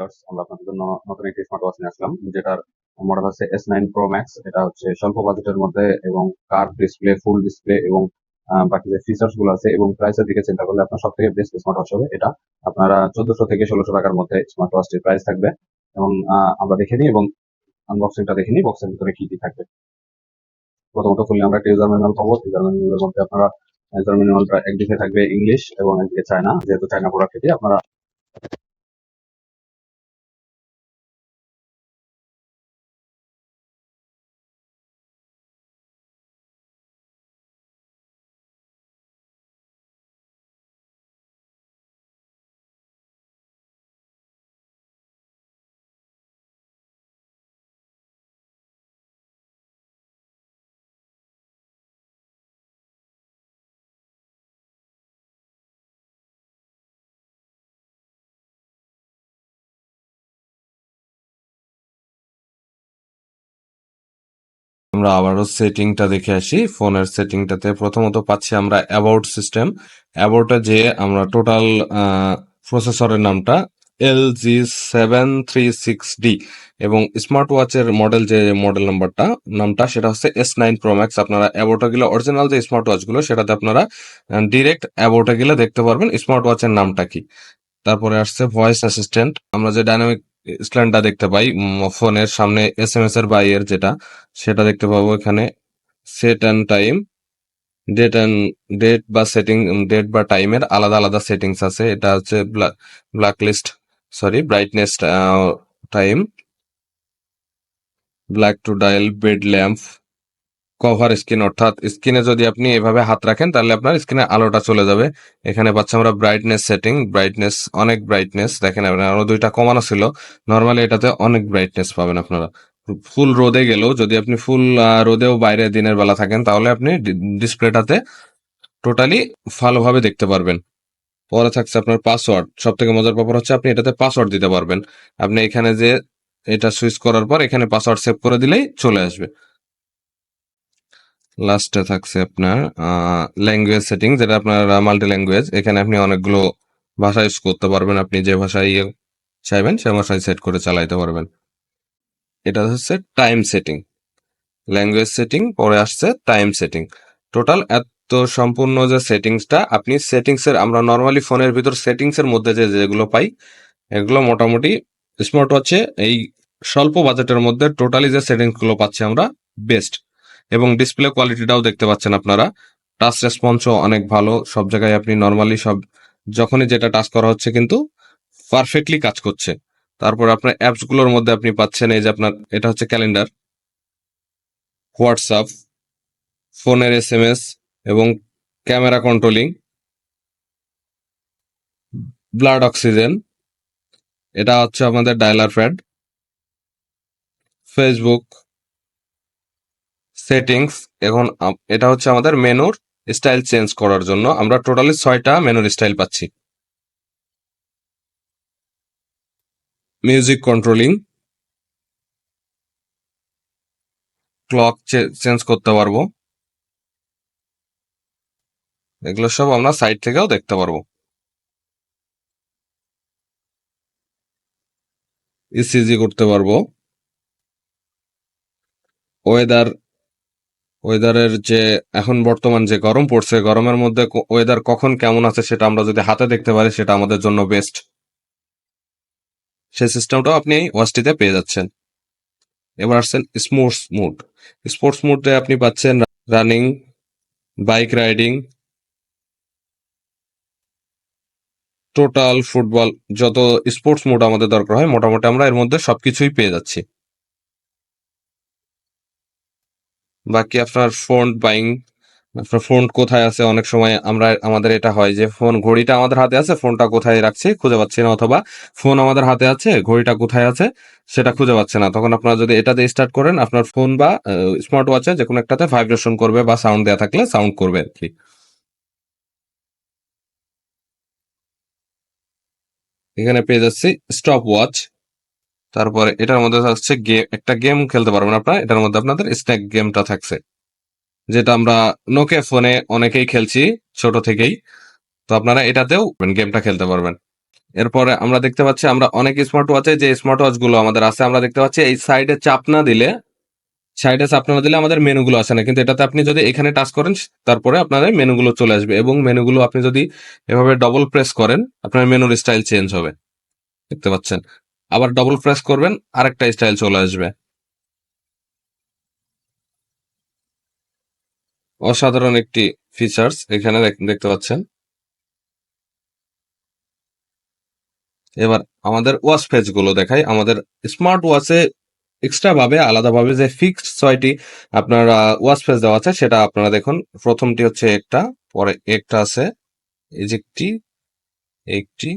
Viewers, আমরা আপনাদের জন্য নতুন একটি স্মার্ট ওয়াচ নিয়ে আসলাম, যেটার মডেল হচ্ছে S9 Pro Max। এটা হচ্ছে স্বল্প বাজেটের মধ্যে এবং কার্ভ ডিসপ্লে, ফুল ডিসপ্লে এবং বাকি যে ফিচার্স গুলো আছে এবং প্রাইসের দিকে চিন্তা করলে আপনার সব থেকে বেস্ট স্মার্ট ওয়াচ হবে এটা। আপনারা 1400 থেকে 1600 টাকার মধ্যে স্মার্ট ওয়াচটির প্রাইস থাকবে। এবং আমরা দেখে নিই এবং আনবক্সিংটা দেখে নিই, বক্সের ভিতরে কি কি থাকবে। প্রথমত খুললে আমরা একটা ইউজার ম্যানুয়াল পাবো। ইউজার ম্যানুয়ালের মধ্যে আপনারা ইউজার ম্যানুয়ালটা একদিকে থাকবে ইংলিশ এবং একদিকে চায়না, যেহেতু চায়না প্রোডাক্ট এটি আপনারা আমরা আবারও সেটিংটা দেখে আসি। ফোনের সেটিংটাতে প্রথমত পাচ্ছি আমরা অ্যাবাউট সিস্টেম। অ্যাবাউটে যে আমরা টোটাল প্রসেসরের নামটা LG736D এবং স্মার্ট ওয়াচের মডেল যে মডেল নামটা সেটা হচ্ছে S9 Pro Max। আপনারা অ্যাবাউটে গেলে অরিজিনাল যে স্মার্ট ওয়াচগুলো সেটাতে আপনারা ডিরেক্ট অ্যাবাউটে গেলে দেখতে পারবেন স্মার্ট ওয়াচের নামটা কি। তারপরে আসছে ভয়েস অ্যাসিস্ট্যান্ট। আমরা যে ডাইনামিক স্ট্যান্ডটা দেখতে পাই ফোনের সামনে SMS এর বা এর যেটা, সেটা দেখতে পাবো এখানে। সেট অ্যান্ড টাইম, ডেট বা সেটিং, ডেট বা টাইমের আলাদা আলাদা সেটিংস আছে। এটা হচ্ছে brightness, time, black to dial, bed lamp, cover screen, অর্থাৎ স্ক্রিনে যদি আপনি এভাবে হাত রাখেন তাহলে আপনার স্ক্রিনে আলোটা চলে যাবে। এখানে পাচ্ছি আমরা ব্রাইটনেস সেটিং, ব্রাইটনেস, অনেক ব্রাইটনেস। দেখেন আপনার আরো দুইটা কমানো ছিল, নর্মালি এটাতে অনেক ব্রাইটনেস পাবেন আপনারা। ফুল রোদে গেলেও, যদি আপনি ফুল রোদেও বাইরে দিনের বেলা থাকেন তাহলে আপনি ডিসপ্লেটাতে টোটালি ভালোভাবে দেখতে পারবেন। পরে থাকছে আপনার পাসওয়ার্ড। সব থেকে মজার ব্যাপার হচ্ছে আপনি এটাতে পাসওয়ার্ড দিতে পারবেন। আপনি এখানে যে এটা সুইচ করার পর এখানে পাসওয়ার্ড সেভ করে দিলেই চলে আসবে। লাস্টে থাকছে আপনার ল্যাঙ্গুয়েজ সেটিং, যেটা আপনার মাল্টি ল্যাঙ্গুয়েজ। এখানে আপনি অনেকগুলো ভাষা ইউজ করতে পারবেন, আপনি যে ভাষায় চাইবেন সে ভাষায় সেট করে চালাইতে পারবেন। এটা হচ্ছে টাইম সেটিং, ল্যাঙ্গুয়েজ সেটিং, পরে আসছে টাইম সেটিং। টোটাল এত সম্পূর্ণ যে সেটিংসটা, আপনি সেটিংসের, আমরা নর্মালি ফোনের ভিতর সেটিংসের মধ্যে যেগুলো পাই এগুলো মোটামুটি স্মার্ট ওয়াচে এই স্বল্প বাজেটের মধ্যে টোটালি যে সেটিংসগুলো পাচ্ছি আমরা বেস্ট। এবং ডিসপ্লে কোয়ালিটিটাও দেখতে পাচ্ছেন আপনারা, টাচ রেসপন্সও অনেক ভালো। সব জায়গায় আপনি নর্মালি যখনই যেটা টাচ করা হচ্ছে কিন্তু পারফেক্টলি কাজ করছে। তারপর আপনার অ্যাপসগুলোর মধ্যে আপনি পাচ্ছেন এই যে আপনার এটা হচ্ছে ক্যালেন্ডার, হোয়াটসঅ্যাপ, ফোনের SMS এবং ক্যামেরা কন্ট্রোলিং, ব্লাড অক্সিজেন, এটা হচ্ছে আমাদের ডায়ালার প্যাড, ফেসবুক সেটিংস। এখন এটা হচ্ছে আমাদের মেনুর স্টাইল চেঞ্জ করার জন্য, আমরা টোটালি 6টা মেনুর স্টাইল পাচ্ছি। মিউজিক কন্ট্রোলিং, ক্লক চেঞ্জ করতে পারবো, এগুলো সব আমরা সাইড থেকেও দেখতে পারবো। ইসিজি করতে পারবো, ওয়েদার, ওয়েদারের যে এখন বর্তমান যে গরম পড়ছে, গরমের মধ্যে ওয়েদার কখন কেমন আছে সেটা আমরা যদি হাতে দেখতে পারি সেটা আমাদের জন্য বেস্ট। সেই সিস্টেমটাও আপনি এই ওয়াচটিতে পেয়ে যাচ্ছেন। এবার আসছেন স্পোর্টস মুড। স্পোর্টস মুডে আপনি পাচ্ছেন running, bike riding, total football, যত স্পোর্টস মুড আমাদের দরকার হয় মোটামুটি আমরা এর মধ্যে সবকিছুই পেয়ে যাচ্ছি। বাকি আপনার ফোন বাইং, আপনার ফোন কোথায় আছে, অনেক সময় আমাদের এটা হয় যে ফোন, ঘড়িটা আমাদের হাতে আছে, ফোনটা কোথায় রাখছি খুঁজে পাচ্ছি না, অথবা ফোন আমাদের হাতে আছে, ঘড়িটা কোথায় আছে সেটা খুঁজে পাচ্ছে না। তখন আপনারা যদি এটাতে স্টার্ট করেন, আপনার ফোন বা স্মার্ট ওয়াচে যে কোনো একটাতে ভাইব্রেশন করবে বা সাউন্ড দেওয়া থাকলে সাউন্ড করবে আর কি। এখানে পেয়ে যাচ্ছি স্টপ ওয়াচ। তারপরে এটার মধ্যে থাকছে গেম, একটা গেম খেলতে পারবেন আপনারা। এটার মধ্যে আপনাদের স্ন্যাক গেমটা থাকছে, যেটা আমরা নোকিয়া ফোনে অনেকেই খেলছি ছোট থেকেই, তো আপনারা এটাতেও গেমটা খেলতে পারবেন। এরপরে আমরা দেখতে পাচ্ছি আমরা অনেক স্মার্ট ওয়াচে যে স্মার্ট ওয়াচ গুলো আমাদের আছে আমরা দেখতে পাচ্ছি এই সাইডে চাপ না দিলে আমাদের মেনুগুলো আসে না, কিন্তু এটাতে আপনি যদি এখানে টাচ করেন তারপরে আপনাদের মেনুগুলো চলে আসবে, এবং মেনুগুলো আপনি যদি এভাবে ডবল প্রেস করেন আপনার মেনুর স্টাইল চেঞ্জ হবে, দেখতে পাচ্ছেন। আবার ডবল প্রেস করবেন আরেকটা স্টাইল চলে আসবে। অসাধারণ একটি ফিচার্স এখানে দেখতে পাচ্ছেন। এবার আমাদের ওয়াচ পেজ গুলো দেখাই। আমাদের স্মার্ট ওয়াচে এক্সট্রা ভাবে আলাদাভাবে যে ফিক্সড 6টি আপনার ওয়াচ পেজ দেওয়া আছে সেটা আপনারা দেখুন। প্রথমটি হচ্ছে একটা, পরে একটা আছে, এই যে একটি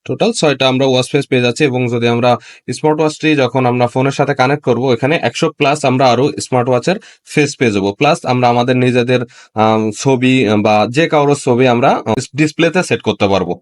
টোটাল 6টা আমরা ওয়াচ পেজ পেয়ে যাচ্ছি। এবং যদি আমরা স্মার্ট ওয়াচটি যখন আমরা ফোনের সাথে কানেক্ট করব এখানে 100 প্লাস আমরা আরো স্মার্ট ওয়াচের ফেস পেয়ে যাবো। প্লাস আমরা আমাদের নিজেদের ছবি বা যে কারোর ছবি আমরা ডিসপ্লেতে সেট করতে পারবো।